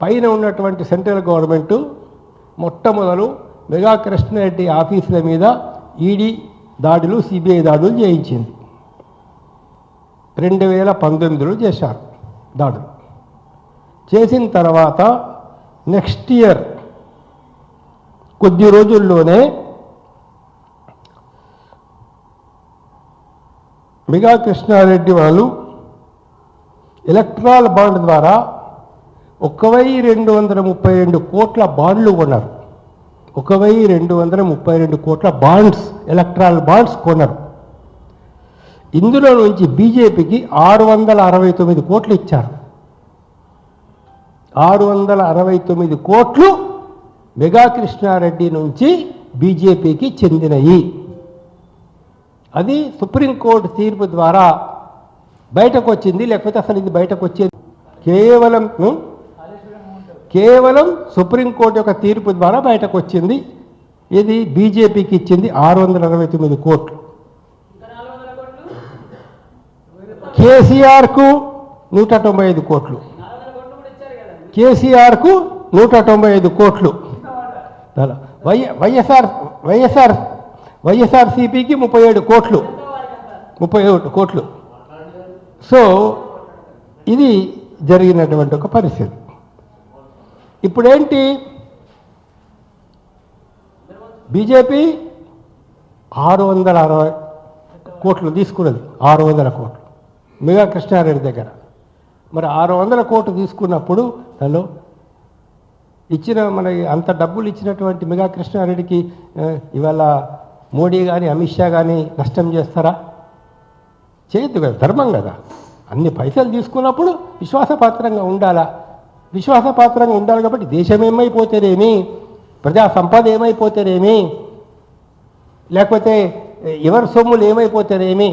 పైన ఉన్నటువంటి central government మొట్టమొదలు మెగా కృష్ణారెడ్డి ఆఫీసుల మీద ఈడీ దాడులు సిబిఐ దాడులు చేయించింది. 2019లో చేశారు దాడులు. చేసిన తర్వాత నెక్స్ట్ ఇయర్ కొద్ది రోజుల్లోనే మెగా కృష్ణారెడ్డి వాళ్ళు ఎలక్ట్రాల్ బాండ్ ద్వారా 1232 కోట్ల బాండ్లు కొన్నారు. 1232 కోట్ల బాండ్స్, ఎలక్ట్రాల్ బాండ్స్ కొన్నారు. ఇందులో నుంచి బీజేపీకి 669 కోట్లు ఇచ్చారు. 669 కోట్లు మెగా కృష్ణారెడ్డి నుంచి బీజేపీకి చెందినవి. అది సుప్రీంకోర్టు తీర్పు ద్వారా బయటకు వచ్చింది. లేకపోతే అసలు ఇది బయటకు వచ్చేది కేవలం సుప్రీంకోర్టు యొక్క తీర్పు ద్వారా బయటకు వచ్చింది. ఇది బీజేపీకి ఇచ్చింది 669 కోట్లు. కేసీఆర్కు 195 కోట్లు, కేసీఆర్కు 195 కోట్లు, వైఎస్ఆర్సీపీకి 37 కోట్లు, 31 కోట్లు. సో ఇది జరిగినటువంటి ఒక పరిస్థితి. ఇప్పుడేంటి, బీజేపీ 660 కోట్లు తీసుకున్నది. 600 కోట్లు మెగా కృష్ణారెడ్డి దగ్గర. మరి 600 కోట్లు తీసుకున్నప్పుడు తను ఇచ్చిన మన అంత డబ్బులు ఇచ్చినటువంటి మెగా కృష్ణారెడ్డికి ఇవాళ మోడీ కానీ అమిత్ షా కానీ నష్టం చేస్తారా? చేయొద్దు కదా, ధర్మం కదా. అన్ని పైసలు తీసుకున్నప్పుడు విశ్వాసపాత్రంగా ఉండాలా. విశ్వాసపాత్రంగా ఉండాలి కాబట్టి దేశం ఏమైపోతేనేమి, ప్రజా సంపద ఏమైపోతేనేమి, లేకపోతే ఎవరి సొమ్ములు ఏమైపోతేనేమి,